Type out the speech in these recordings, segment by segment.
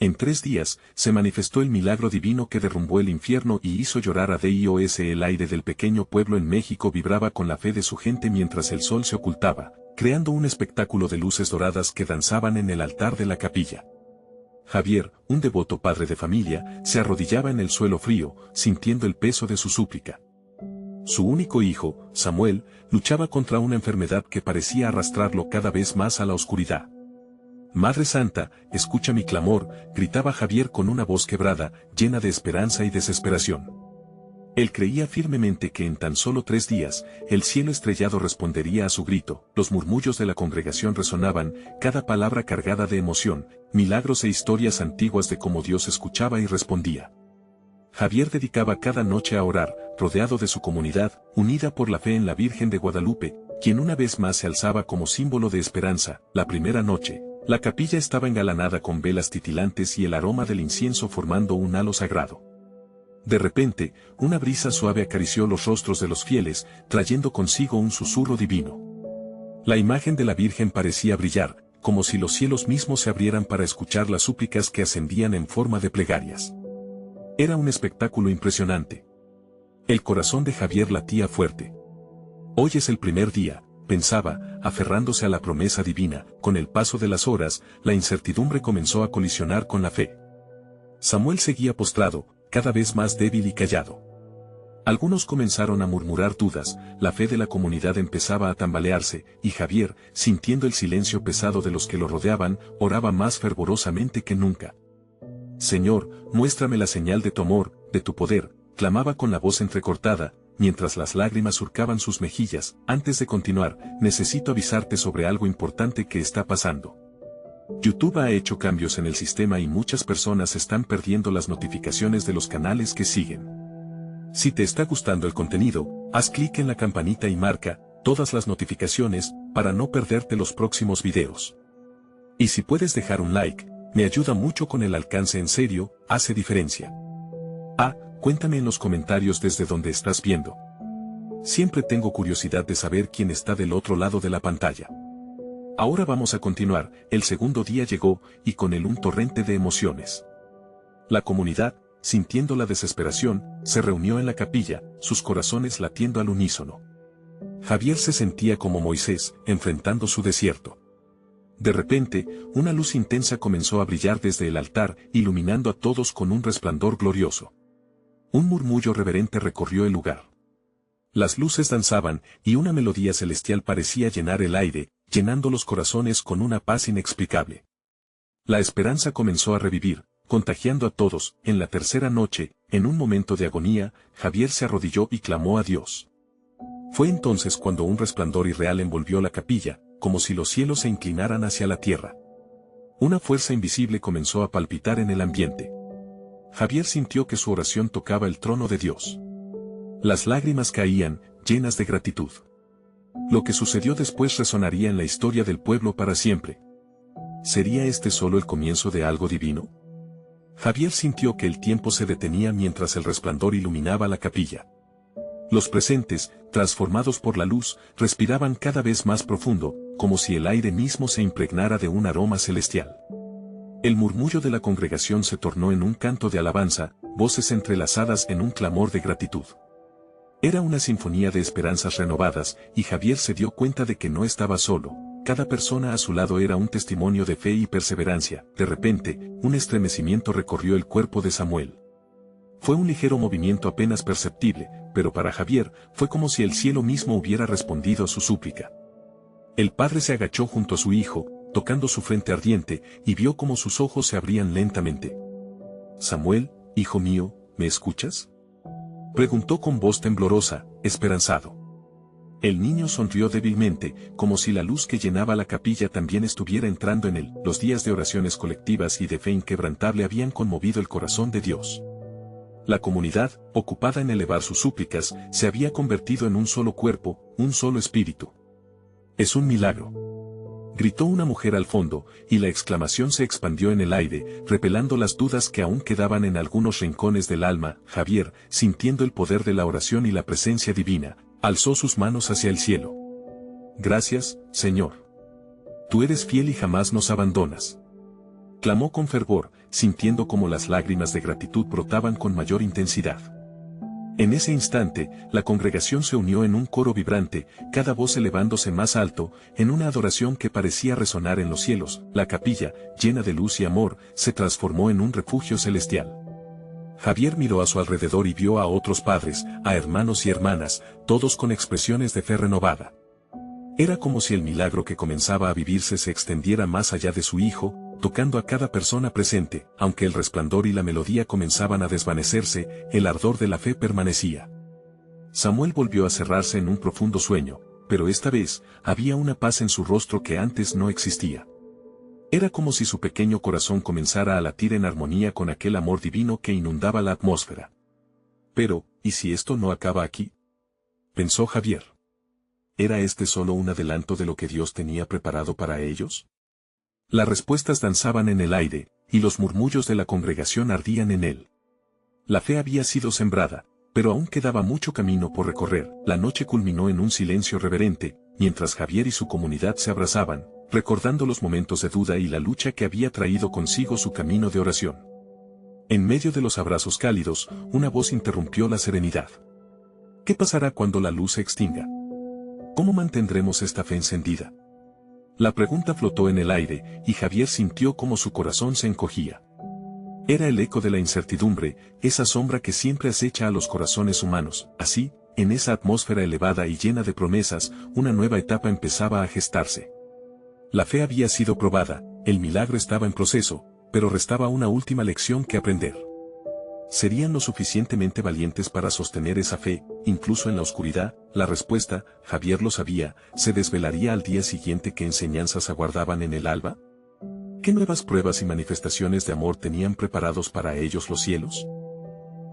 En 3 días, se manifestó el milagro divino que derrumbó el infierno y hizo llorar a Dios. El aire del pequeño pueblo en México vibraba con la fe de su gente mientras el sol se ocultaba, creando un espectáculo de luces doradas que danzaban en el altar de la capilla. Javier, un devoto padre de familia, se arrodillaba en el suelo frío, sintiendo el peso de su súplica. Su único hijo, Samuel, luchaba contra una enfermedad que parecía arrastrarlo cada vez más a la oscuridad. «Madre Santa, escucha mi clamor», gritaba Javier con una voz quebrada, llena de esperanza y desesperación. Él creía firmemente que en tan solo 3 días, el cielo estrellado respondería a su grito. Los murmullos de la congregación resonaban, cada palabra cargada de emoción, milagros e historias antiguas de cómo Dios escuchaba y respondía. Javier dedicaba cada noche a orar, rodeado de su comunidad, unida por la fe en la Virgen de Guadalupe, quien una vez más se alzaba como símbolo de esperanza. La primera noche, la capilla estaba engalanada con velas titilantes y el aroma del incienso formando un halo sagrado. De repente, una brisa suave acarició los rostros de los fieles, trayendo consigo un susurro divino. La imagen de la Virgen parecía brillar, como si los cielos mismos se abrieran para escuchar las súplicas que ascendían en forma de plegarias. Era un espectáculo impresionante. El corazón de Javier latía fuerte. Hoy es el primer día, pensaba, aferrándose a la promesa divina. Con el paso de las horas, la incertidumbre comenzó a colisionar con la fe. Samuel seguía postrado, cada vez más débil y callado. Algunos comenzaron a murmurar dudas, la fe de la comunidad empezaba a tambalearse, y Javier, sintiendo el silencio pesado de los que lo rodeaban, oraba más fervorosamente que nunca. «Señor, muéstrame la señal de tu amor, de tu poder», clamaba con la voz entrecortada, mientras las lágrimas surcaban sus mejillas. «Antes de continuar, necesito avisarte sobre algo importante que está pasando. YouTube ha hecho cambios en el sistema y muchas personas están perdiendo las notificaciones de los canales que siguen. Si te está gustando el contenido, haz clic en la campanita y marca todas las notificaciones para no perderte los próximos videos. Y si puedes dejar un like, me ayuda mucho con el alcance, en serio, hace diferencia. Cuéntame en los comentarios desde donde estás viendo. Siempre tengo curiosidad de saber quién está del otro lado de la pantalla. Ahora vamos a continuar. El segundo día llegó, y con él un torrente de emociones. La comunidad, sintiendo la desesperación, se reunió en la capilla, sus corazones latiendo al unísono. Javier se sentía como Moisés, enfrentando su desierto. De repente, una luz intensa comenzó a brillar desde el altar, iluminando a todos con un resplandor glorioso. Un murmullo reverente recorrió el lugar. Las luces danzaban, y una melodía celestial parecía llenar el aire, llenando los corazones con una paz inexplicable. La esperanza comenzó a revivir, contagiando a todos. En la tercera noche, en un momento de agonía, Javier se arrodilló y clamó a Dios. Fue entonces cuando un resplandor irreal envolvió la capilla, como si los cielos se inclinaran hacia la tierra. Una fuerza invisible comenzó a palpitar en el ambiente. Javier sintió que su oración tocaba el trono de Dios. Las lágrimas caían, llenas de gratitud. Lo que sucedió después resonaría en la historia del pueblo para siempre. ¿Sería este solo el comienzo de algo divino? Javier sintió que el tiempo se detenía mientras el resplandor iluminaba la capilla. Los presentes, transformados por la luz, respiraban cada vez más profundo, como si el aire mismo se impregnara de un aroma celestial. El murmullo de la congregación se tornó en un canto de alabanza, voces entrelazadas en un clamor de gratitud. Era una sinfonía de esperanzas renovadas, y Javier se dio cuenta de que no estaba solo. Cada persona a su lado era un testimonio de fe y perseverancia. De repente, un estremecimiento recorrió el cuerpo de Samuel. Fue un ligero movimiento apenas perceptible, pero para Javier, fue como si el cielo mismo hubiera respondido a su súplica. El padre se agachó junto a su hijo, tocando su frente ardiente, y vio cómo sus ojos se abrían lentamente. «Samuel, hijo mío, ¿me escuchas?», preguntó con voz temblorosa, esperanzado. El niño sonrió débilmente, como si la luz que llenaba la capilla también estuviera entrando en él. Los días de oraciones colectivas y de fe inquebrantable habían conmovido el corazón de Dios. La comunidad, ocupada en elevar sus súplicas, se había convertido en un solo cuerpo, un solo espíritu. «Es un milagro», gritó una mujer al fondo, y la exclamación se expandió en el aire, repelando las dudas que aún quedaban en algunos rincones del alma. Javier, sintiendo el poder de la oración y la presencia divina, alzó sus manos hacia el cielo. «Gracias, Señor. Tú eres fiel y jamás nos abandonas», clamó con fervor, sintiendo como las lágrimas de gratitud brotaban con mayor intensidad. En ese instante, la congregación se unió en un coro vibrante, cada voz elevándose más alto, en una adoración que parecía resonar en los cielos. La capilla, llena de luz y amor, se transformó en un refugio celestial. Javier miró a su alrededor y vio a otros padres, a hermanos y hermanas, todos con expresiones de fe renovada. Era como si el milagro que comenzaba a vivirse se extendiera más allá de su hijo, tocando a cada persona presente. Aunque el resplandor y la melodía comenzaban a desvanecerse, el ardor de la fe permanecía. Samuel volvió a cerrarse en un profundo sueño, pero esta vez, había una paz en su rostro que antes no existía. Era como si su pequeño corazón comenzara a latir en armonía con aquel amor divino que inundaba la atmósfera. Pero, ¿y si esto no acaba aquí?, pensó Javier. ¿Era este solo un adelanto de lo que Dios tenía preparado para ellos? Las respuestas danzaban en el aire, y los murmullos de la congregación ardían en él. La fe había sido sembrada, pero aún quedaba mucho camino por recorrer. La noche culminó en un silencio reverente, mientras Javier y su comunidad se abrazaban, recordando los momentos de duda y la lucha que había traído consigo su camino de oración. En medio de los abrazos cálidos, una voz interrumpió la serenidad. ¿Qué pasará cuando la luz se extinga? ¿Cómo mantendremos esta fe encendida? La pregunta flotó en el aire, y Javier sintió como su corazón se encogía. Era el eco de la incertidumbre, esa sombra que siempre acecha a los corazones humanos. Así, en esa atmósfera elevada y llena de promesas, una nueva etapa empezaba a gestarse. La fe había sido probada, el milagro estaba en proceso, pero restaba una última lección que aprender. ¿Serían lo suficientemente valientes para sostener esa fe, incluso en la oscuridad? La respuesta, Javier lo sabía, se desvelaría al día siguiente. ¿Qué enseñanzas aguardaban en el alba? ¿Qué nuevas pruebas y manifestaciones de amor tenían preparados para ellos los cielos?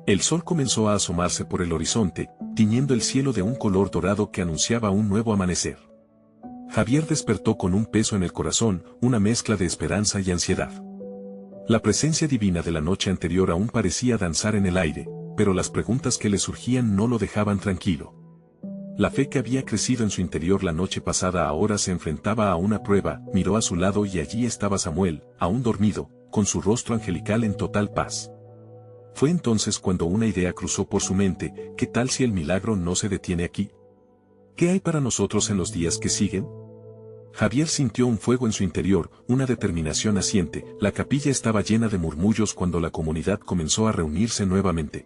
El sol comenzó a asomarse por el horizonte, tiñendo el cielo de un color dorado que anunciaba un nuevo amanecer. Javier despertó con un peso en el corazón, una mezcla de esperanza y ansiedad. La presencia divina de la noche anterior aún parecía danzar en el aire, pero las preguntas que le surgían no lo dejaban tranquilo. La fe que había crecido en su interior la noche pasada ahora se enfrentaba a una prueba. Miró a su lado y allí estaba Samuel, aún dormido, con su rostro angelical en total paz. Fue entonces cuando una idea cruzó por su mente: ¿qué tal si el milagro no se detiene aquí? ¿Qué hay para nosotros en los días que siguen? Javier sintió un fuego en su interior, una determinación naciente. La capilla estaba llena de murmullos cuando la comunidad comenzó a reunirse nuevamente.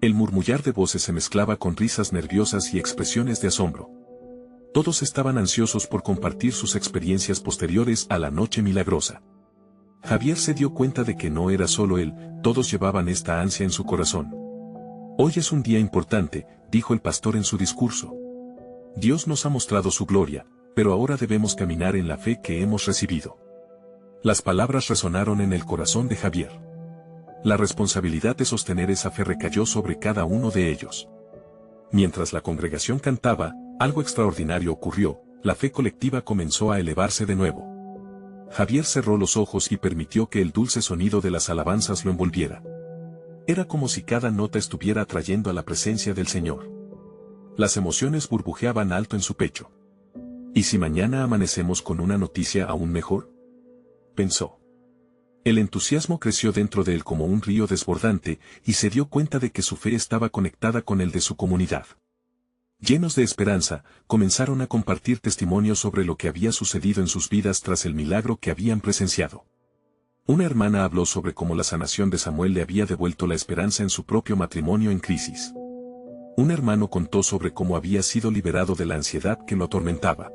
El murmullar de voces se mezclaba con risas nerviosas y expresiones de asombro. Todos estaban ansiosos por compartir sus experiencias posteriores a la noche milagrosa. Javier se dio cuenta de que no era solo él, todos llevaban esta ansia en su corazón. Hoy es un día importante, dijo el pastor en su discurso. Dios nos ha mostrado su gloria, pero ahora debemos caminar en la fe que hemos recibido. Las palabras resonaron en el corazón de Javier. La responsabilidad de sostener esa fe recayó sobre cada uno de ellos. Mientras la congregación cantaba, algo extraordinario ocurrió: la fe colectiva comenzó a elevarse de nuevo. Javier cerró los ojos y permitió que el dulce sonido de las alabanzas lo envolviera. Era como si cada nota estuviera atrayendo a la presencia del Señor. Las emociones burbujeaban alto en su pecho. ¿Y si mañana amanecemos con una noticia aún mejor?, pensó. El entusiasmo creció dentro de él como un río desbordante, y se dio cuenta de que su fe estaba conectada con el de su comunidad. Llenos de esperanza, comenzaron a compartir testimonios sobre lo que había sucedido en sus vidas tras el milagro que habían presenciado. Una hermana habló sobre cómo la sanación de Samuel le había devuelto la esperanza en su propio matrimonio en crisis. Un hermano contó sobre cómo había sido liberado de la ansiedad que lo atormentaba.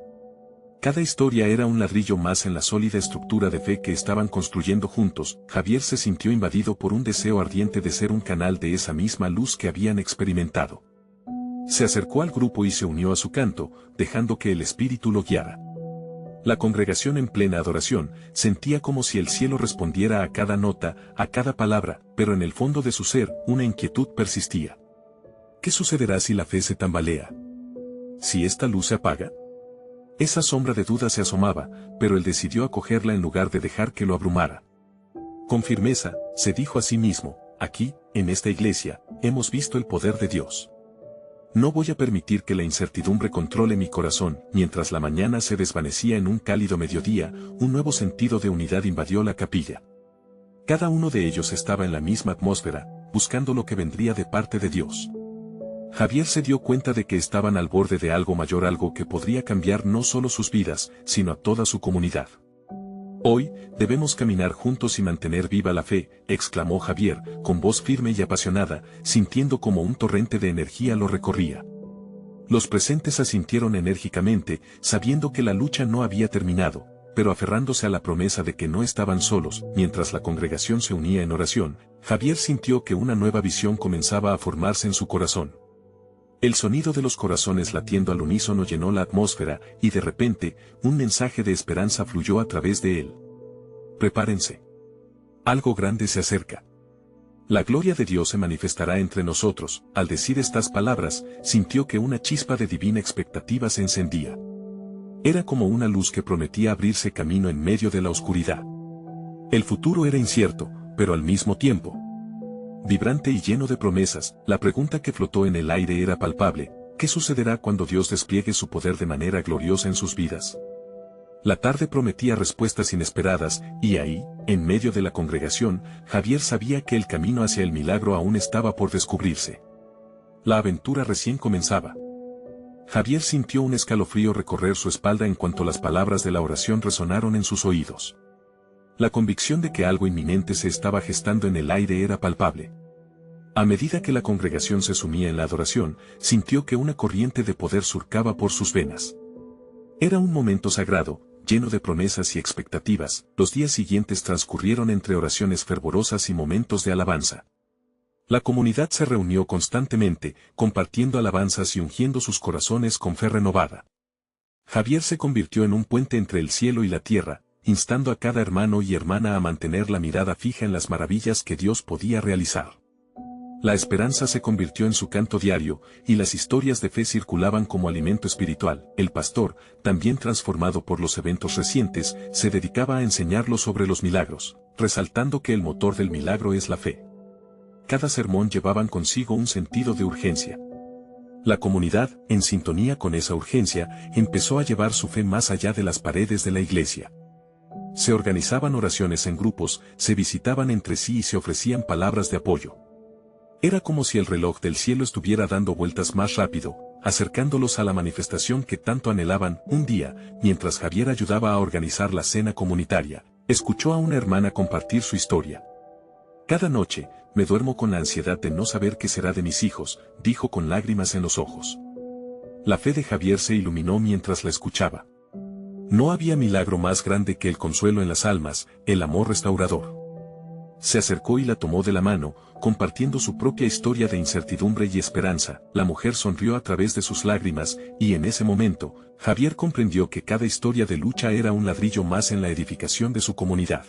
Cada historia era un ladrillo más en la sólida estructura de fe que estaban construyendo juntos. Javier se sintió invadido por un deseo ardiente de ser un canal de esa misma luz que habían experimentado. Se acercó al grupo y se unió a su canto, dejando que el Espíritu lo guiara. La congregación, en plena adoración, sentía como si el cielo respondiera a cada nota, a cada palabra, pero en el fondo de su ser, una inquietud persistía. ¿Qué sucederá si la fe se tambalea? ¿Si esta luz se apaga? Esa sombra de duda se asomaba, pero él decidió acogerla en lugar de dejar que lo abrumara. Con firmeza, se dijo a sí mismo: aquí, en esta iglesia, hemos visto el poder de Dios. No voy a permitir que la incertidumbre controle mi corazón. Mientras la mañana se desvanecía en un cálido mediodía, un nuevo sentido de unidad invadió la capilla. Cada uno de ellos estaba en la misma atmósfera, buscando lo que vendría de parte de Dios. Javier se dio cuenta de que estaban al borde de algo mayor, algo que podría cambiar no solo sus vidas, sino a toda su comunidad. Hoy, debemos caminar juntos y mantener viva la fe, exclamó Javier, con voz firme y apasionada, sintiendo como un torrente de energía lo recorría. Los presentes asintieron enérgicamente, sabiendo que la lucha no había terminado, pero aferrándose a la promesa de que no estaban solos. Mientras la congregación se unía en oración, Javier sintió que una nueva visión comenzaba a formarse en su corazón. El sonido de los corazones latiendo al unísono llenó la atmósfera, y de repente, un mensaje de esperanza fluyó a través de él. Prepárense. Algo grande se acerca. La gloria de Dios se manifestará entre nosotros. Al decir estas palabras, sintió que una chispa de divina expectativa se encendía. Era como una luz que prometía abrirse camino en medio de la oscuridad. El futuro era incierto, pero al mismo tiempo vibrante y lleno de promesas. La pregunta que flotó en el aire era palpable: ¿qué sucederá cuando Dios despliegue su poder de manera gloriosa en sus vidas? La tarde prometía respuestas inesperadas, y ahí, en medio de la congregación, Javier sabía que el camino hacia el milagro aún estaba por descubrirse. La aventura recién comenzaba. Javier sintió un escalofrío recorrer su espalda en cuanto las palabras de la oración resonaron en sus oídos. La convicción de que algo inminente se estaba gestando en el aire era palpable. A medida que la congregación se sumía en la adoración, sintió que una corriente de poder surcaba por sus venas. Era un momento sagrado, lleno de promesas y expectativas. Los días siguientes transcurrieron entre oraciones fervorosas y momentos de alabanza. La comunidad se reunió constantemente, compartiendo alabanzas y ungiendo sus corazones con fe renovada. Javier se convirtió en un puente entre el cielo y la tierra, instando a cada hermano y hermana a mantener la mirada fija en las maravillas que Dios podía realizar. La esperanza se convirtió en su canto diario, y las historias de fe circulaban como alimento espiritual. El pastor, también transformado por los eventos recientes, se dedicaba a enseñarlos sobre los milagros, resaltando que el motor del milagro es la fe. Cada sermón llevaban consigo un sentido de urgencia. La comunidad, en sintonía con esa urgencia, empezó a llevar su fe más allá de las paredes de la iglesia. Se organizaban oraciones en grupos, se visitaban entre sí y se ofrecían palabras de apoyo. Era como si el reloj del cielo estuviera dando vueltas más rápido, acercándolos a la manifestación que tanto anhelaban. Un día, mientras Javier ayudaba a organizar la cena comunitaria, escuchó a una hermana compartir su historia. Cada noche, me duermo con la ansiedad de no saber qué será de mis hijos, dijo con lágrimas en los ojos. La fe de Javier se iluminó mientras la escuchaba. No había milagro más grande que el consuelo en las almas, el amor restaurador. Se acercó y la tomó de la mano, compartiendo su propia historia de incertidumbre y esperanza. La mujer sonrió a través de sus lágrimas, y en ese momento, Javier comprendió que cada historia de lucha era un ladrillo más en la edificación de su comunidad.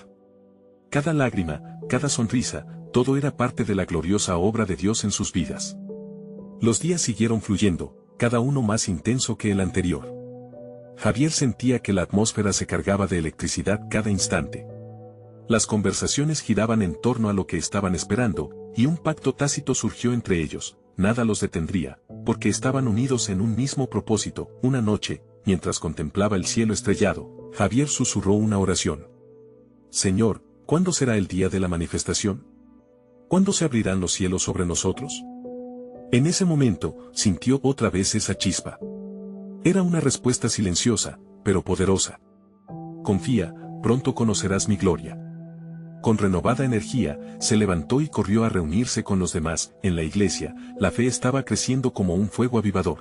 Cada lágrima, cada sonrisa, todo era parte de la gloriosa obra de Dios en sus vidas. Los días siguieron fluyendo, cada uno más intenso que el anterior. Javier sentía que la atmósfera se cargaba de electricidad cada instante. Las conversaciones giraban en torno a lo que estaban esperando, y un pacto tácito surgió entre ellos: nada los detendría, porque estaban unidos en un mismo propósito. Una noche, mientras contemplaba el cielo estrellado, Javier susurró una oración. Señor, ¿cuándo será el día de la manifestación? ¿Cuándo se abrirán los cielos sobre nosotros? En ese momento, sintió otra vez esa chispa. Era una respuesta silenciosa, pero poderosa. Confía, pronto conocerás mi gloria. Con renovada energía, se levantó y corrió a reunirse con los demás. En la iglesia, la fe estaba creciendo como un fuego avivador.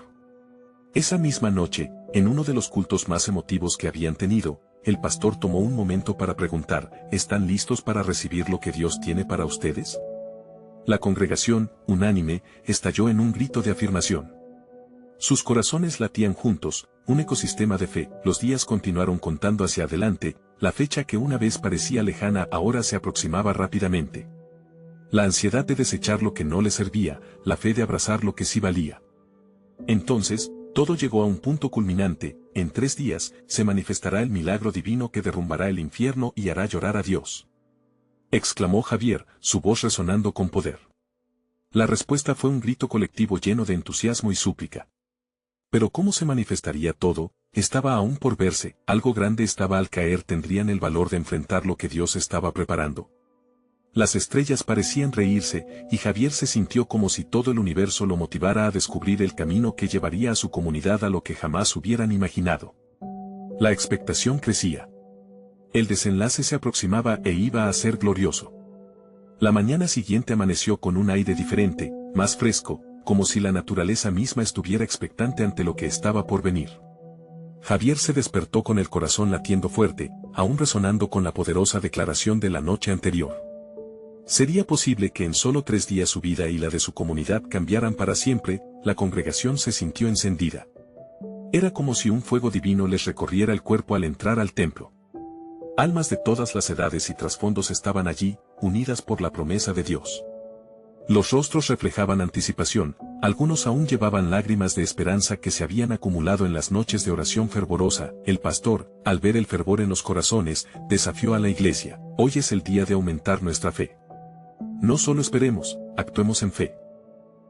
Esa misma noche, en uno de los cultos más emotivos que habían tenido, el pastor tomó un momento para preguntar: ¿están listos para recibir lo que Dios tiene para ustedes? La congregación, unánime, estalló en un grito de afirmación. Sus corazones latían juntos, un ecosistema de fe. Los días continuaron contando hacia adelante, la fecha que una vez parecía lejana ahora se aproximaba rápidamente. La ansiedad de desechar lo que no le servía, la fe de abrazar lo que sí valía. Entonces, todo llegó a un punto culminante: en 3 días, se manifestará el milagro divino que derrumbará el infierno y hará llorar a Dios. Exclamó Javier, su voz resonando con poder. La respuesta fue un grito colectivo lleno de entusiasmo y súplica. Pero ¿cómo se manifestaría todo? Estaba aún por verse. Algo grande estaba al caer. ¿Tendrían el valor de enfrentar lo que Dios estaba preparando? Las estrellas parecían reírse, y Javier se sintió como si todo el universo lo motivara a descubrir el camino que llevaría a su comunidad a lo que jamás hubieran imaginado. La expectación crecía. El desenlace se aproximaba e iba a ser glorioso. La mañana siguiente amaneció con un aire diferente, más fresco, como si la naturaleza misma estuviera expectante ante lo que estaba por venir. Javier se despertó con el corazón latiendo fuerte, aún resonando con la poderosa declaración de la noche anterior. ¿Sería posible que en solo 3 días su vida y la de su comunidad cambiaran para siempre? La congregación se sintió encendida. Era como si un fuego divino les recorriera el cuerpo al entrar al templo. Almas de todas las edades y trasfondos estaban allí, unidas por la promesa de Dios. Los rostros reflejaban anticipación, algunos aún llevaban lágrimas de esperanza que se habían acumulado en las noches de oración fervorosa. El pastor, al ver el fervor en los corazones, desafió a la iglesia: hoy es el día de aumentar nuestra fe. No solo esperemos, actuemos en fe.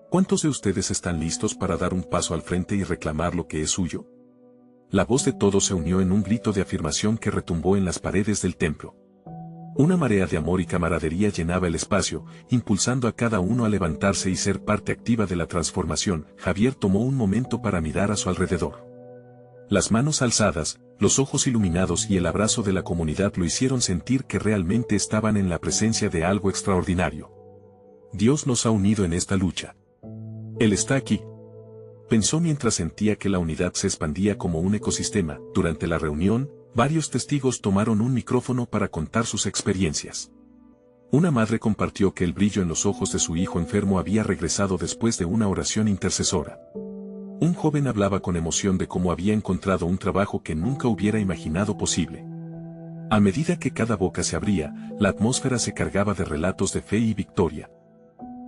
¿Cuántos de ustedes están listos para dar un paso al frente y reclamar lo que es suyo? La voz de todos se unió en un grito de afirmación que retumbó en las paredes del templo. Una marea de amor y camaradería llenaba el espacio, impulsando a cada uno a levantarse y ser parte activa de la transformación. Javier tomó un momento para mirar a su alrededor. Las manos alzadas, los ojos iluminados y el abrazo de la comunidad lo hicieron sentir que realmente estaban en la presencia de algo extraordinario. Dios nos ha unido en esta lucha. Él está aquí. Pensó mientras sentía que la unidad se expandía como un ecosistema. Durante la reunión, varios testigos tomaron un micrófono para contar sus experiencias. Una madre compartió que el brillo en los ojos de su hijo enfermo había regresado después de una oración intercesora. Un joven hablaba con emoción de cómo había encontrado un trabajo que nunca hubiera imaginado posible. A medida que cada boca se abría, la atmósfera se cargaba de relatos de fe y victoria.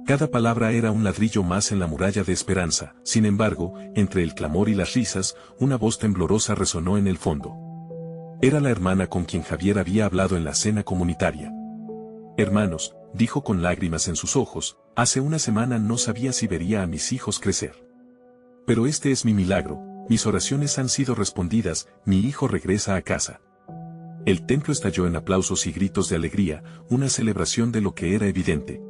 Cada palabra era un ladrillo más en la muralla de esperanza. Sin embargo, entre el clamor y las risas, una voz temblorosa resonó en el fondo. Era la hermana con quien Javier había hablado en la cena comunitaria. Hermanos, dijo con lágrimas en sus ojos, hace una semana no sabía si vería a mis hijos crecer. Pero este es mi milagro, mis oraciones han sido respondidas, mi hijo regresa a casa. El templo estalló en aplausos y gritos de alegría, una celebración de lo que era evidente.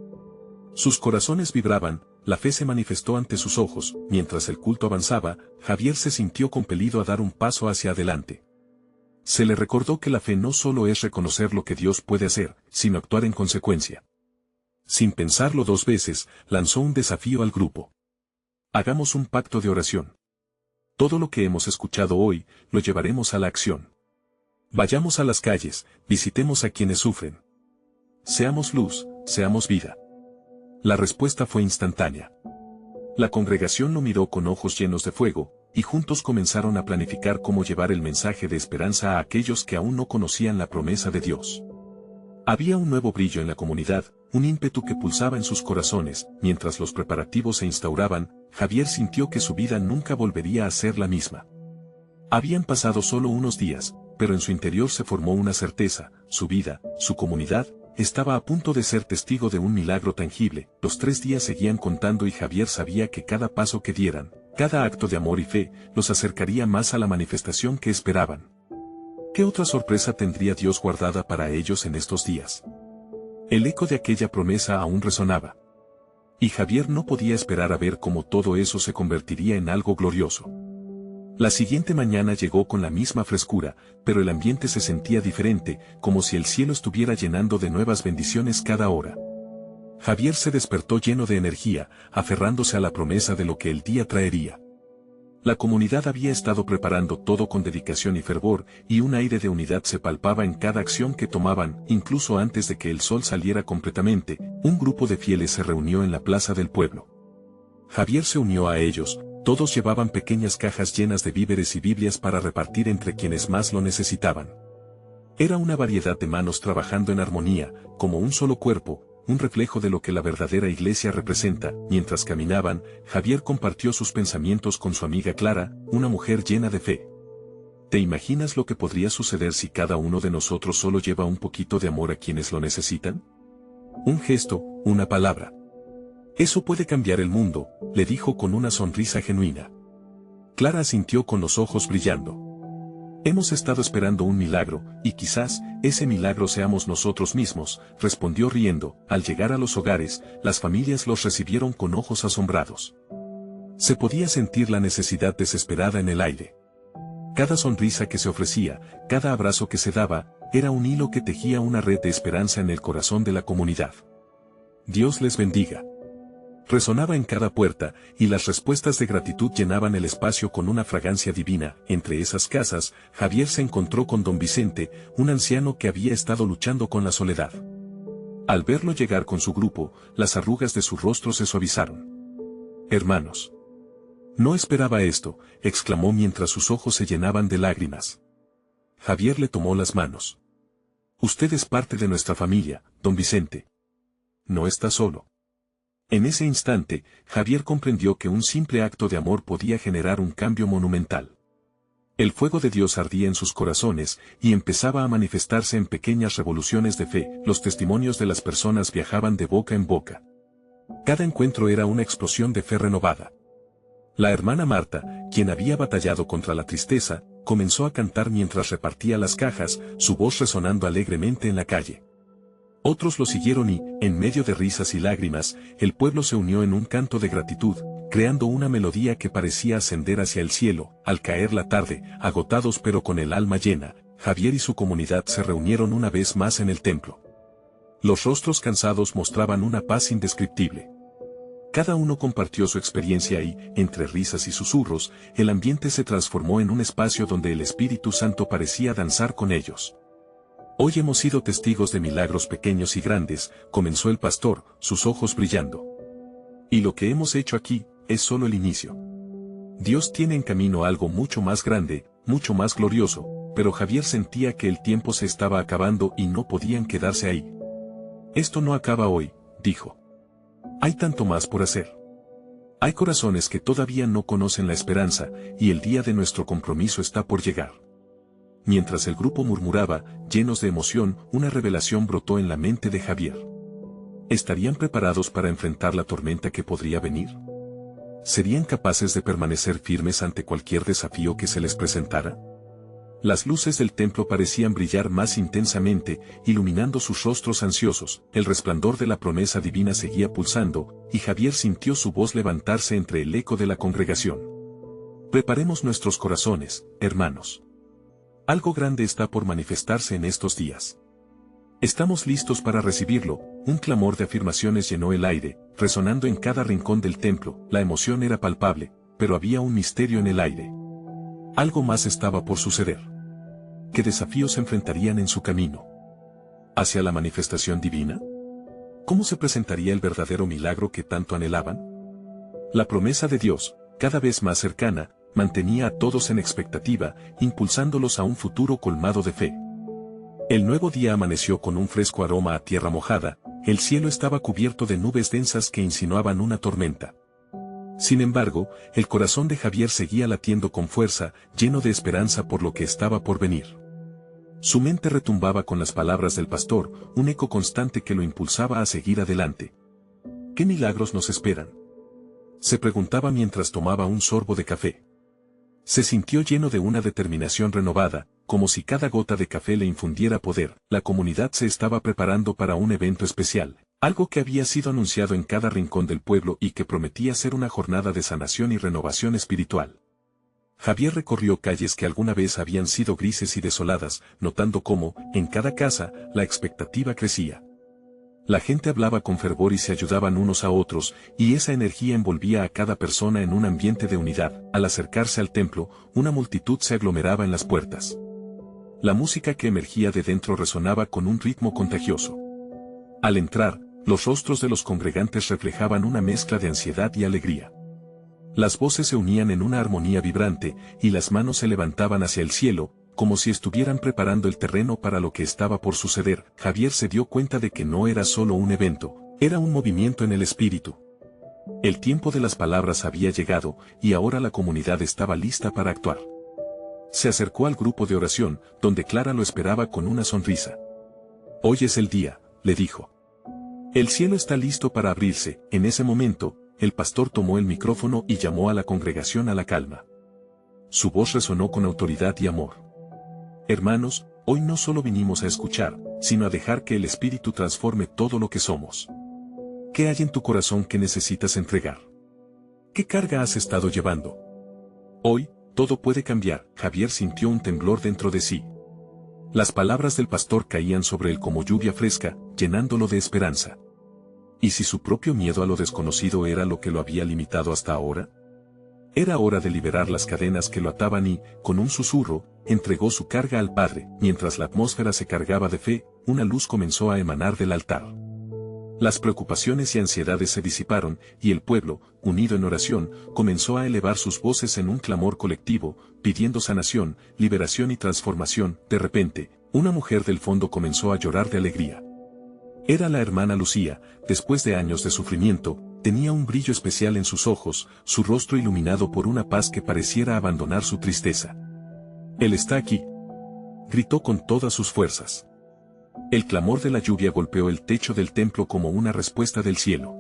Sus corazones vibraban, la fe se manifestó ante sus ojos. Mientras el culto avanzaba, Javier se sintió compelido a dar un paso hacia adelante. Se le recordó que la fe no solo es reconocer lo que Dios puede hacer, sino actuar en consecuencia. Sin pensarlo 2 veces, lanzó un desafío al grupo. Hagamos un pacto de oración. Todo lo que hemos escuchado hoy, lo llevaremos a la acción. Vayamos a las calles, visitemos a quienes sufren. Seamos luz, seamos vida. La respuesta fue instantánea. La congregación lo miró con ojos llenos de fuego, y juntos comenzaron a planificar cómo llevar el mensaje de esperanza a aquellos que aún no conocían la promesa de Dios. Había un nuevo brillo en la comunidad, un ímpetu que pulsaba en sus corazones. Mientras los preparativos se instauraban, Javier sintió que su vida nunca volvería a ser la misma. Habían pasado solo unos días, pero en su interior se formó una certeza: su vida, su comunidad, estaba a punto de ser testigo de un milagro tangible. Los 3 días seguían contando y Javier sabía que cada paso que dieran, cada acto de amor y fe, los acercaría más a la manifestación que esperaban. ¿Qué otra sorpresa tendría Dios guardada para ellos en estos días? El eco de aquella promesa aún resonaba. Y Javier no podía esperar a ver cómo todo eso se convertiría en algo glorioso. La siguiente mañana llegó con la misma frescura, pero el ambiente se sentía diferente, como si el cielo estuviera llenando de nuevas bendiciones cada hora. Javier se despertó lleno de energía, aferrándose a la promesa de lo que el día traería. La comunidad había estado preparando todo con dedicación y fervor, y un aire de unidad se palpaba en cada acción que tomaban. Incluso antes de que el sol saliera completamente, un grupo de fieles se reunió en la plaza del pueblo. Javier se unió a ellos. Todos llevaban pequeñas cajas llenas de víveres y Biblias para repartir entre quienes más lo necesitaban. Era una variedad de manos trabajando en armonía, como un solo cuerpo, un reflejo de lo que la verdadera iglesia representa. Mientras caminaban, Javier compartió sus pensamientos con su amiga Clara, una mujer llena de fe. ¿Te imaginas lo que podría suceder si cada uno de nosotros solo lleva un poquito de amor a quienes lo necesitan? Un gesto, una palabra. Eso puede cambiar el mundo, le dijo con una sonrisa genuina. Clara asintió con los ojos brillando. Hemos estado esperando un milagro, y quizás, ese milagro seamos nosotros mismos, respondió riendo. Al llegar a los hogares, las familias los recibieron con ojos asombrados. Se podía sentir la necesidad desesperada en el aire. Cada sonrisa que se ofrecía, cada abrazo que se daba, era un hilo que tejía una red de esperanza en el corazón de la comunidad. Dios les bendiga. Resonaba en cada puerta, y las respuestas de gratitud llenaban el espacio con una fragancia divina. Entre esas casas, Javier se encontró con don Vicente, un anciano que había estado luchando con la soledad. Al verlo llegar con su grupo, las arrugas de su rostro se suavizaron. «Hermanos. No esperaba esto», exclamó mientras sus ojos se llenaban de lágrimas. Javier le tomó las manos. «Usted es parte de nuestra familia, don Vicente. No está solo». En ese instante, Javier comprendió que un simple acto de amor podía generar un cambio monumental. El fuego de Dios ardía en sus corazones, y empezaba a manifestarse en pequeñas revoluciones de fe. Los testimonios de las personas viajaban de boca en boca. Cada encuentro era una explosión de fe renovada. La hermana Marta, quien había batallado contra la tristeza, comenzó a cantar mientras repartía las cajas, su voz resonando alegremente en la calle. Otros lo siguieron y, en medio de risas y lágrimas, el pueblo se unió en un canto de gratitud, creando una melodía que parecía ascender hacia el cielo. Al caer la tarde, agotados pero con el alma llena, Javier y su comunidad se reunieron una vez más en el templo. Los rostros cansados mostraban una paz indescriptible. Cada uno compartió su experiencia y, entre risas y susurros, el ambiente se transformó en un espacio donde el Espíritu Santo parecía danzar con ellos. «Hoy hemos sido testigos de milagros pequeños y grandes», comenzó el pastor, sus ojos brillando. «Y lo que hemos hecho aquí, es solo el inicio. Dios tiene en camino algo mucho más grande, mucho más glorioso», pero Javier sentía que el tiempo se estaba acabando y no podían quedarse ahí. «Esto no acaba hoy», dijo. «Hay tanto más por hacer. Hay corazones que todavía no conocen la esperanza, y el día de nuestro compromiso está por llegar». Mientras el grupo murmuraba, llenos de emoción, una revelación brotó en la mente de Javier. ¿Estarían preparados para enfrentar la tormenta que podría venir? ¿Serían capaces de permanecer firmes ante cualquier desafío que se les presentara? Las luces del templo parecían brillar más intensamente, iluminando sus rostros ansiosos. El resplandor de la promesa divina seguía pulsando, y Javier sintió su voz levantarse entre el eco de la congregación. «Preparemos nuestros corazones, hermanos. Algo grande está por manifestarse en estos días. Estamos listos para recibirlo». Un clamor de afirmaciones llenó el aire, resonando en cada rincón del templo. La emoción era palpable, pero había un misterio en el aire. Algo más estaba por suceder. ¿Qué desafíos se enfrentarían en su camino? ¿Hacia la manifestación divina? ¿Cómo se presentaría el verdadero milagro que tanto anhelaban? La promesa de Dios, cada vez más cercana, mantenía a todos en expectativa, impulsándolos a un futuro colmado de fe. El nuevo día amaneció con un fresco aroma a tierra mojada, el cielo estaba cubierto de nubes densas que insinuaban una tormenta. Sin embargo, el corazón de Javier seguía latiendo con fuerza, lleno de esperanza por lo que estaba por venir. Su mente retumbaba con las palabras del pastor, un eco constante que lo impulsaba a seguir adelante. ¿Qué milagros nos esperan?, se preguntaba mientras tomaba un sorbo de café. Se sintió lleno de una determinación renovada, como si cada gota de café le infundiera poder. La comunidad se estaba preparando para un evento especial, algo que había sido anunciado en cada rincón del pueblo y que prometía ser una jornada de sanación y renovación espiritual. Javier recorrió calles que alguna vez habían sido grises y desoladas, notando cómo, en cada casa, la expectativa crecía. La gente hablaba con fervor y se ayudaban unos a otros, y esa energía envolvía a cada persona en un ambiente de unidad. Al acercarse al templo, una multitud se aglomeraba en las puertas. La música que emergía de dentro resonaba con un ritmo contagioso. Al entrar, los rostros de los congregantes reflejaban una mezcla de ansiedad y alegría. Las voces se unían en una armonía vibrante, y las manos se levantaban hacia el cielo, como si estuvieran preparando el terreno para lo que estaba por suceder. Javier se dio cuenta de que no era solo un evento, era un movimiento en el espíritu. El tiempo de las palabras había llegado, y ahora la comunidad estaba lista para actuar. Se acercó al grupo de oración, donde Clara lo esperaba con una sonrisa. «Hoy es el día», le dijo. «El cielo está listo para abrirse». En ese momento, el pastor tomó el micrófono y llamó a la congregación a la calma. Su voz resonó con autoridad y amor. Hermanos, hoy no solo vinimos a escuchar, sino a dejar que el Espíritu transforme todo lo que somos. ¿Qué hay en tu corazón que necesitas entregar? ¿Qué carga has estado llevando? Hoy, todo puede cambiar. Javier sintió un temblor dentro de sí. Las palabras del pastor caían sobre él como lluvia fresca, llenándolo de esperanza. ¿Y si su propio miedo a lo desconocido era lo que lo había limitado hasta ahora? Era hora de liberar las cadenas que lo ataban y, con un susurro, entregó su carga al Padre. Mientras la atmósfera se cargaba de fe, una luz comenzó a emanar del altar. Las preocupaciones y ansiedades se disiparon, y el pueblo, unido en oración, comenzó a elevar sus voces en un clamor colectivo, pidiendo sanación, liberación y transformación. De repente, una mujer del fondo comenzó a llorar de alegría. Era la hermana Lucía. Después de años de sufrimiento, tenía un brillo especial en sus ojos, su rostro iluminado por una paz que pareciera abandonar su tristeza. «Él está aquí», gritó con todas sus fuerzas. El clamor de la lluvia golpeó el techo del templo como una respuesta del cielo.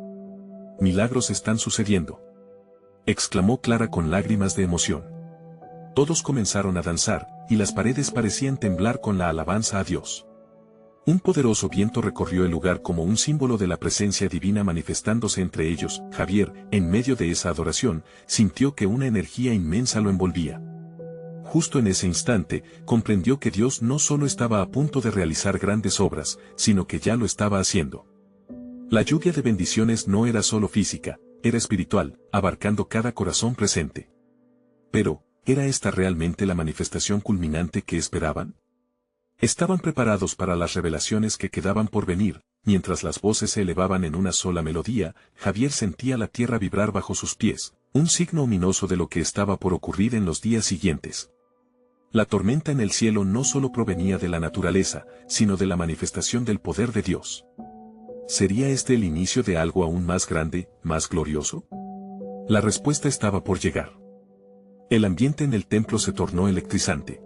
«Milagros están sucediendo», exclamó Clara con lágrimas de emoción. Todos comenzaron a danzar, y las paredes parecían temblar con la alabanza a Dios. Un poderoso viento recorrió el lugar como un símbolo de la presencia divina manifestándose entre ellos. Javier, en medio de esa adoración, sintió que una energía inmensa lo envolvía. Justo en ese instante, comprendió que Dios no solo estaba a punto de realizar grandes obras, sino que ya lo estaba haciendo. La lluvia de bendiciones no era solo física, era espiritual, abarcando cada corazón presente. Pero, ¿era esta realmente la manifestación culminante que esperaban? Estaban preparados para las revelaciones que quedaban por venir. Mientras las voces se elevaban en una sola melodía, Javier sentía la tierra vibrar bajo sus pies, un signo ominoso de lo que estaba por ocurrir en los días siguientes. La tormenta en el cielo no solo provenía de la naturaleza, sino de la manifestación del poder de Dios. ¿Sería este el inicio de algo aún más grande, más glorioso? La respuesta estaba por llegar. El ambiente en el templo se tornó electrizante.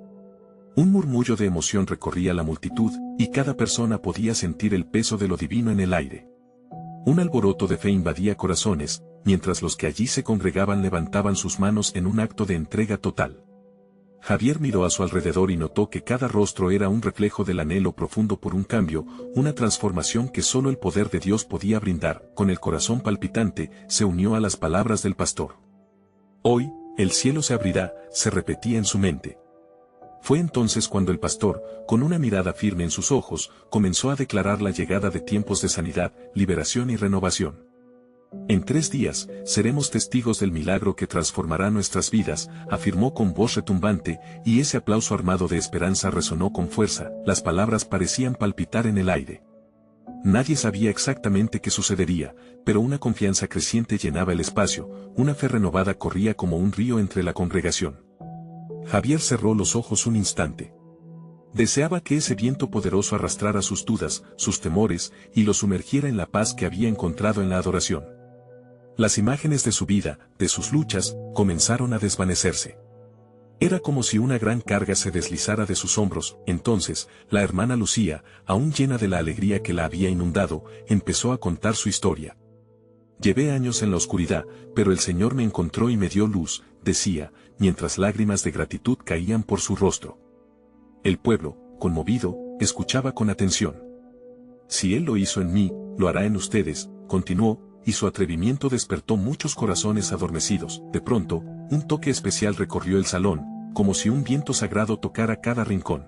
Un murmullo de emoción recorría la multitud, y cada persona podía sentir el peso de lo divino en el aire. Un alboroto de fe invadía corazones, mientras los que allí se congregaban levantaban sus manos en un acto de entrega total. Javier miró a su alrededor y notó que cada rostro era un reflejo del anhelo profundo por un cambio, una transformación que solo el poder de Dios podía brindar. Con el corazón palpitante, se unió a las palabras del pastor. «Hoy, el cielo se abrirá», se repetía en su mente. Fue entonces cuando el pastor, con una mirada firme en sus ojos, comenzó a declarar la llegada de tiempos de sanidad, liberación y renovación. «En 3 días, seremos testigos del milagro que transformará nuestras vidas», afirmó con voz retumbante, y ese aplauso armado de esperanza resonó con fuerza. Las palabras parecían palpitar en el aire. Nadie sabía exactamente qué sucedería, pero una confianza creciente llenaba el espacio, una fe renovada corría como un río entre la congregación. Javier cerró los ojos un instante. Deseaba que ese viento poderoso arrastrara sus dudas, sus temores, y lo sumergiera en la paz que había encontrado en la adoración. Las imágenes de su vida, de sus luchas, comenzaron a desvanecerse. Era como si una gran carga se deslizara de sus hombros. Entonces, la hermana Lucía, aún llena de la alegría que la había inundado, empezó a contar su historia. «Llevé años en la oscuridad, pero el Señor me encontró y me dio luz», decía, mientras lágrimas de gratitud caían por su rostro. El pueblo, conmovido, escuchaba con atención. «Si Él lo hizo en mí, lo hará en ustedes», continuó, y su atrevimiento despertó muchos corazones adormecidos. De pronto, un toque especial recorrió el salón, como si un viento sagrado tocara cada rincón.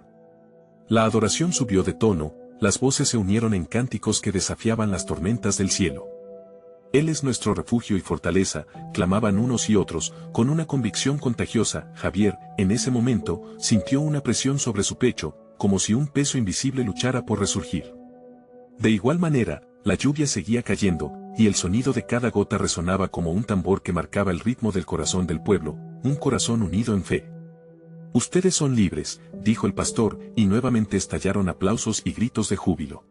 La adoración subió de tono, las voces se unieron en cánticos que desafiaban las tormentas del cielo. «Él es nuestro refugio y fortaleza», clamaban unos y otros, con una convicción contagiosa. Javier, en ese momento, sintió una presión sobre su pecho, como si un peso invisible luchara por resurgir. De igual manera, la lluvia seguía cayendo, y el sonido de cada gota resonaba como un tambor que marcaba el ritmo del corazón del pueblo, un corazón unido en fe. «Ustedes son libres», dijo el pastor, y nuevamente estallaron aplausos y gritos de júbilo.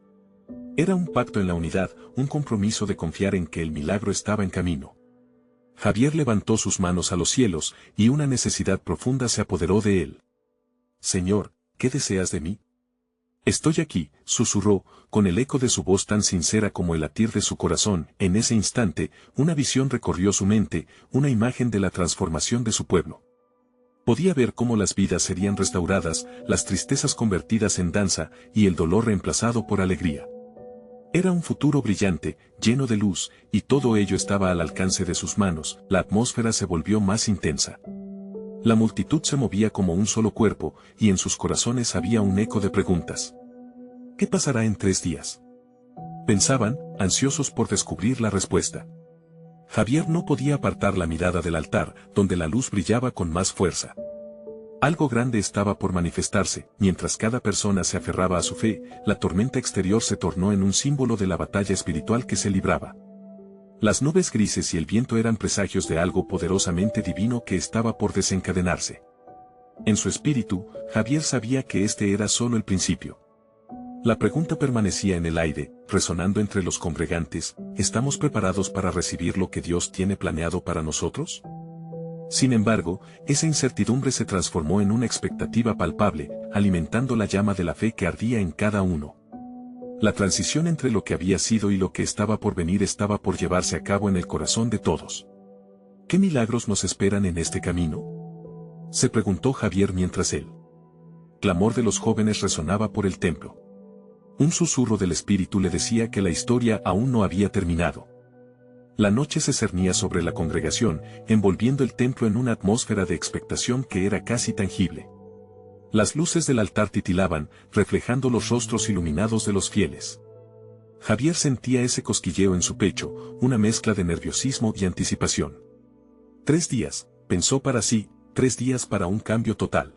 Era un pacto en la unidad, un compromiso de confiar en que el milagro estaba en camino. Javier levantó sus manos a los cielos, y una necesidad profunda se apoderó de él. «Señor, ¿qué deseas de mí?» «Estoy aquí», susurró, con el eco de su voz tan sincera como el latir de su corazón. En ese instante, una visión recorrió su mente, una imagen de la transformación de su pueblo. Podía ver cómo las vidas serían restauradas, las tristezas convertidas en danza y el dolor reemplazado por alegría. Era un futuro brillante, lleno de luz, y todo ello estaba al alcance de sus manos. La atmósfera se volvió más intensa. La multitud se movía como un solo cuerpo, y en sus corazones había un eco de preguntas. ¿Qué pasará en 3 días? Pensaban, ansiosos por descubrir la respuesta. Javier no podía apartar la mirada del altar, donde la luz brillaba con más fuerza. Algo grande estaba por manifestarse. Mientras cada persona se aferraba a su fe, la tormenta exterior se tornó en un símbolo de la batalla espiritual que se libraba. Las nubes grises y el viento eran presagios de algo poderosamente divino que estaba por desencadenarse. En su espíritu, Javier sabía que este era solo el principio. La pregunta permanecía en el aire, resonando entre los congregantes: ¿estamos preparados para recibir lo que Dios tiene planeado para nosotros? Sin embargo, esa incertidumbre se transformó en una expectativa palpable, alimentando la llama de la fe que ardía en cada uno. La transición entre lo que había sido y lo que estaba por venir estaba por llevarse a cabo en el corazón de todos. ¿Qué milagros nos esperan en este camino?, se preguntó Javier mientras el clamor de los jóvenes resonaba por el templo. Un susurro del espíritu le decía que la historia aún no había terminado. La noche se cernía sobre la congregación, envolviendo el templo en una atmósfera de expectación que era casi tangible. Las luces del altar titilaban, reflejando los rostros iluminados de los fieles. Javier sentía ese cosquilleo en su pecho, una mezcla de nerviosismo y anticipación. 3 días, pensó para sí, 3 días para un cambio total.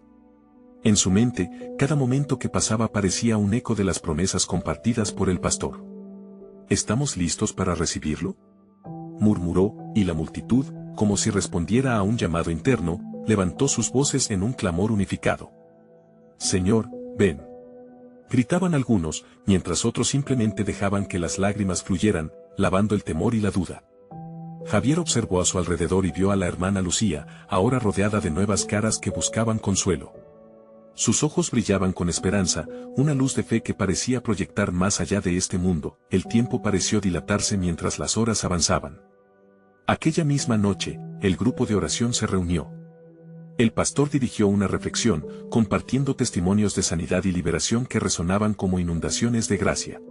En su mente, cada momento que pasaba parecía un eco de las promesas compartidas por el pastor. ¿Estamos listos para recibirlo?, murmuró, y la multitud, como si respondiera a un llamado interno, levantó sus voces en un clamor unificado. «Señor, ven», gritaban algunos, mientras otros simplemente dejaban que las lágrimas fluyeran, lavando el temor y la duda. Javier observó a su alrededor y vio a la hermana Lucía, ahora rodeada de nuevas caras que buscaban consuelo. Sus ojos brillaban con esperanza, una luz de fe que parecía proyectar más allá de este mundo. El tiempo pareció dilatarse mientras las horas avanzaban. Aquella misma noche, el grupo de oración se reunió. El pastor dirigió una reflexión, compartiendo testimonios de sanidad y liberación que resonaban como inundaciones de gracia.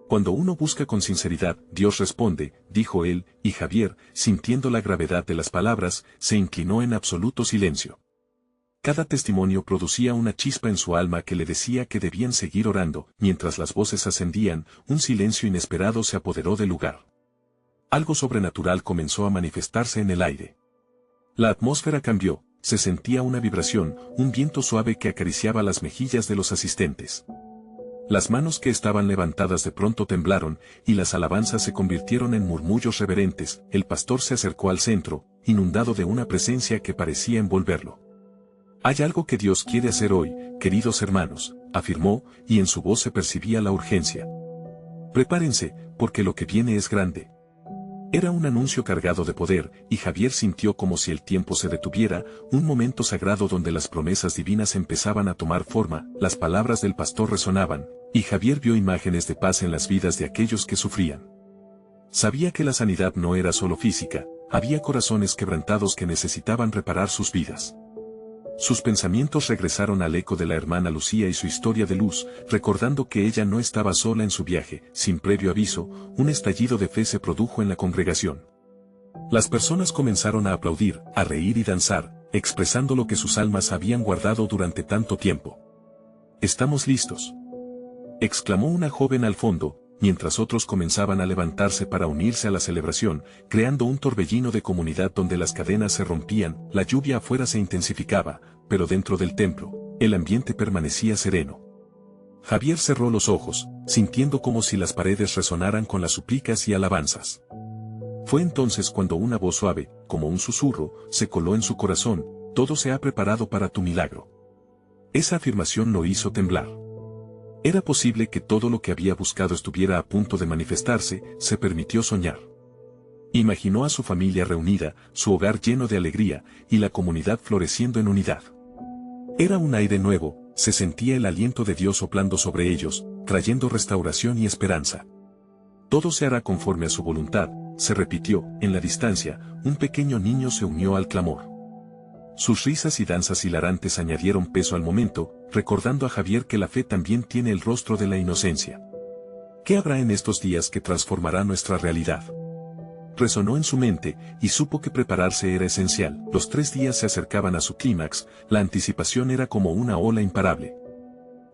Cuando uno busca con sinceridad, Dios responde, dijo él, y Javier, sintiendo la gravedad de las palabras, se inclinó en absoluto silencio. Cada testimonio producía una chispa en su alma que le decía que debían seguir orando. Mientras las voces ascendían, un silencio inesperado se apoderó del lugar. Algo sobrenatural comenzó a manifestarse en el aire. La atmósfera cambió, se sentía una vibración, un viento suave que acariciaba las mejillas de los asistentes. Las manos que estaban levantadas de pronto temblaron, y las alabanzas se convirtieron en murmullos reverentes. El pastor se acercó al centro, inundado de una presencia que parecía envolverlo. «Hay algo que Dios quiere hacer hoy, queridos hermanos», afirmó, y en su voz se percibía la urgencia. «Prepárense, porque lo que viene es grande». Era un anuncio cargado de poder, y Javier sintió como si el tiempo se detuviera, un momento sagrado donde las promesas divinas empezaban a tomar forma. Las palabras del pastor resonaban, y Javier vio imágenes de paz en las vidas de aquellos que sufrían. Sabía que la sanidad no era solo física, había corazones quebrantados que necesitaban reparar sus vidas. Sus pensamientos regresaron al eco de la hermana Lucía y su historia de luz, recordando que ella no estaba sola en su viaje. Sin previo aviso, un estallido de fe se produjo en la congregación. Las personas comenzaron a aplaudir, a reír y danzar, expresando lo que sus almas habían guardado durante tanto tiempo. «¿Estamos listos?», exclamó una joven al fondo, mientras otros comenzaban a levantarse para unirse a la celebración, creando un torbellino de comunidad donde las cadenas se rompían. La lluvia afuera se intensificaba, pero dentro del templo, el ambiente permanecía sereno. Javier cerró los ojos, sintiendo como si las paredes resonaran con las súplicas y alabanzas. Fue entonces cuando una voz suave, como un susurro, se coló en su corazón: «Todo se ha preparado para tu milagro». Esa afirmación lo hizo temblar. Era posible que todo lo que había buscado estuviera a punto de manifestarse. Se permitió soñar. Imaginó a su familia reunida, su hogar lleno de alegría, y la comunidad floreciendo en unidad. Era un aire nuevo, se sentía el aliento de Dios soplando sobre ellos, trayendo restauración y esperanza. «Todo se hará conforme a su voluntad», se repitió. En la distancia, un pequeño niño se unió al clamor. Sus risas y danzas hilarantes añadieron peso al momento, recordando a Javier que la fe también tiene el rostro de la inocencia. ¿Qué habrá en estos días que transformará nuestra realidad? Resonó en su mente, y supo que prepararse era esencial. Los 3 días se acercaban a su clímax, la anticipación era como una ola imparable.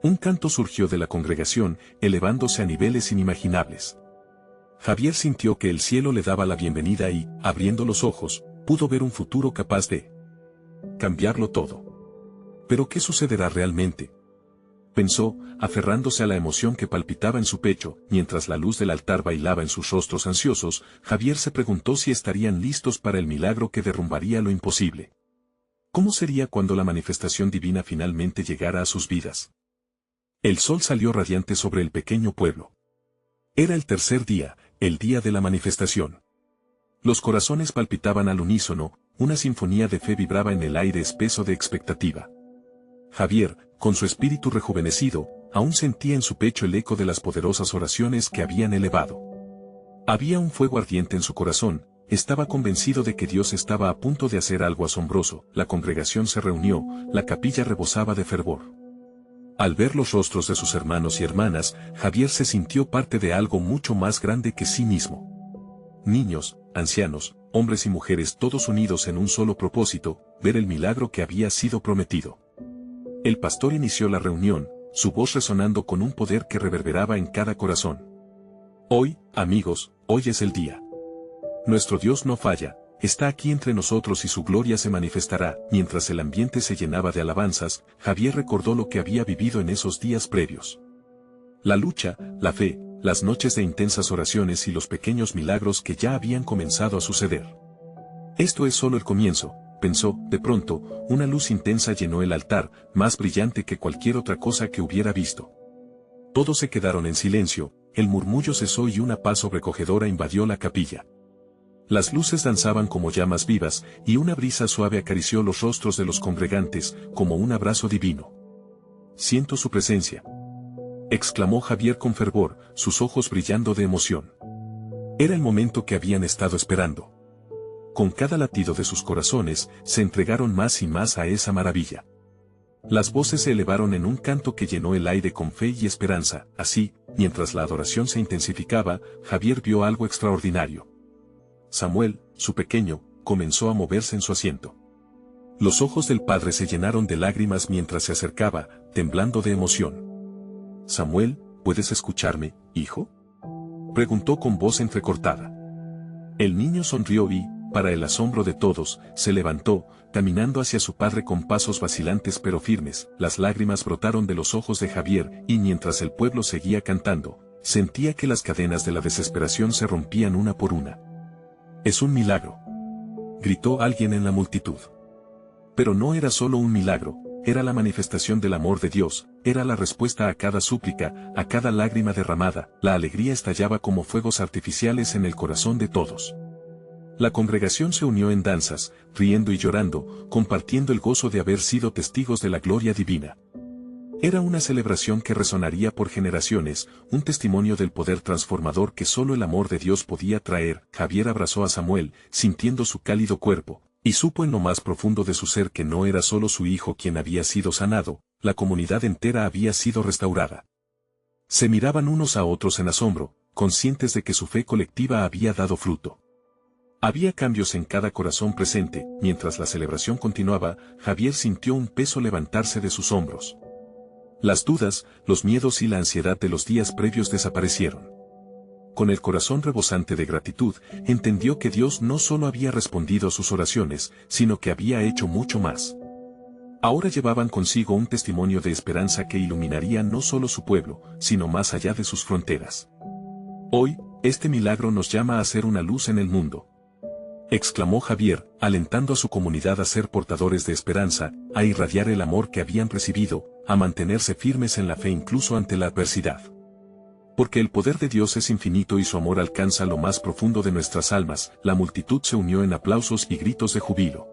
Un canto surgió de la congregación, elevándose a niveles inimaginables. Javier sintió que el cielo le daba la bienvenida y, abriendo los ojos, pudo ver un futuro capaz de cambiarlo todo. ¿Pero qué sucederá realmente? Pensó, aferrándose a la emoción que palpitaba en su pecho, mientras la luz del altar bailaba en sus rostros ansiosos. Javier se preguntó si estarían listos para el milagro que derrumbaría lo imposible. ¿Cómo sería cuando la manifestación divina finalmente llegara a sus vidas? El sol salió radiante sobre el pequeño pueblo. Era el tercer día, el día de la manifestación. Los corazones palpitaban al unísono, una sinfonía de fe vibraba en el aire espeso de expectativa. Javier, con su espíritu rejuvenecido, aún sentía en su pecho el eco de las poderosas oraciones que habían elevado. Había un fuego ardiente en su corazón, estaba convencido de que Dios estaba a punto de hacer algo asombroso. La congregación se reunió, la capilla rebosaba de fervor. Al ver los rostros de sus hermanos y hermanas, Javier se sintió parte de algo mucho más grande que sí mismo. Niños, ancianos, hombres y mujeres todos unidos en un solo propósito, ver el milagro que había sido prometido. El pastor inició la reunión, su voz resonando con un poder que reverberaba en cada corazón. Hoy, amigos, hoy es el día. Nuestro Dios no falla, está aquí entre nosotros y su gloria se manifestará. Mientras el ambiente se llenaba de alabanzas, Javier recordó lo que había vivido en esos días previos. La lucha, la fe, las noches de intensas oraciones y los pequeños milagros que ya habían comenzado a suceder. Esto es solo el comienzo, pensó. De pronto, una luz intensa llenó el altar, más brillante que cualquier otra cosa que hubiera visto. Todos se quedaron en silencio, el murmullo cesó y una paz sobrecogedora invadió la capilla. Las luces danzaban como llamas vivas, y una brisa suave acarició los rostros de los congregantes, como un abrazo divino. «Siento su presencia», exclamó Javier con fervor, sus ojos brillando de emoción. Era el momento que habían estado esperando. Con cada latido de sus corazones, se entregaron más y más a esa maravilla. Las voces se elevaron en un canto que llenó el aire con fe y esperanza. Así, mientras la adoración se intensificaba, Javier vio algo extraordinario. Samuel, su pequeño, comenzó a moverse en su asiento. Los ojos del padre se llenaron de lágrimas mientras se acercaba, temblando de emoción. «Samuel, ¿puedes escucharme, hijo?», preguntó con voz entrecortada. El niño sonrió y, para el asombro de todos, se levantó, caminando hacia su padre con pasos vacilantes pero firmes. Las lágrimas brotaron de los ojos de Javier, y mientras el pueblo seguía cantando, sentía que las cadenas de la desesperación se rompían una por una. «Es un milagro», gritó alguien en la multitud. Pero no era solo un milagro, era la manifestación del amor de Dios, era la respuesta a cada súplica, a cada lágrima derramada. La alegría estallaba como fuegos artificiales en el corazón de todos. La congregación se unió en danzas, riendo y llorando, compartiendo el gozo de haber sido testigos de la gloria divina. Era una celebración que resonaría por generaciones, un testimonio del poder transformador que solo el amor de Dios podía traer. Javier abrazó a Samuel, sintiendo su cálido cuerpo, y supo en lo más profundo de su ser que no era solo su hijo quien había sido sanado, la comunidad entera había sido restaurada. Se miraban unos a otros en asombro, conscientes de que su fe colectiva había dado fruto. Había cambios en cada corazón presente. Mientras la celebración continuaba, Javier sintió un peso levantarse de sus hombros. Las dudas, los miedos y la ansiedad de los días previos desaparecieron. Con el corazón rebosante de gratitud, entendió que Dios no solo había respondido a sus oraciones, sino que había hecho mucho más. Ahora llevaban consigo un testimonio de esperanza que iluminaría no solo su pueblo, sino más allá de sus fronteras. «Hoy, este milagro nos llama a ser una luz en el mundo», exclamó Javier, alentando a su comunidad a ser portadores de esperanza, a irradiar el amor que habían recibido, a mantenerse firmes en la fe incluso ante la adversidad. Porque el poder de Dios es infinito y su amor alcanza lo más profundo de nuestras almas. La multitud se unió en aplausos y gritos de júbilo.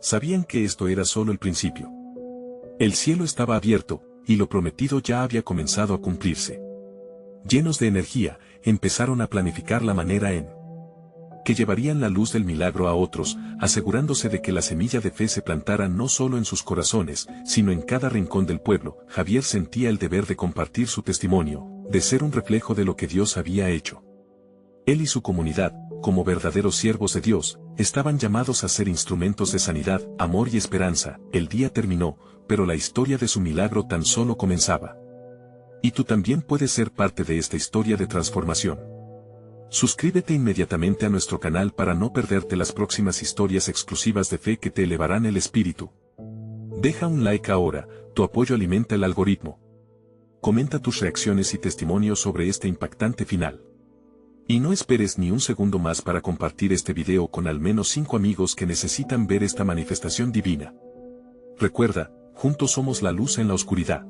Sabían que esto era solo el principio. El cielo estaba abierto, y lo prometido ya había comenzado a cumplirse. Llenos de energía, empezaron a planificar la manera en que llevarían la luz del milagro a otros, asegurándose de que la semilla de fe se plantara no solo en sus corazones, sino en cada rincón del pueblo. Javier sentía el deber de compartir su testimonio, de ser un reflejo de lo que Dios había hecho. Él y su comunidad, como verdaderos siervos de Dios, estaban llamados a ser instrumentos de sanidad, amor y esperanza. El día terminó, pero la historia de su milagro tan solo comenzaba. Y tú también puedes ser parte de esta historia de transformación. Suscríbete inmediatamente a nuestro canal para no perderte las próximas historias exclusivas de fe que te elevarán el espíritu. Deja un like ahora, tu apoyo alimenta el algoritmo. Comenta tus reacciones y testimonios sobre este impactante final. Y no esperes ni un segundo más para compartir este video con al menos 5 amigos que necesitan ver esta manifestación divina. Recuerda, juntos somos la luz en la oscuridad.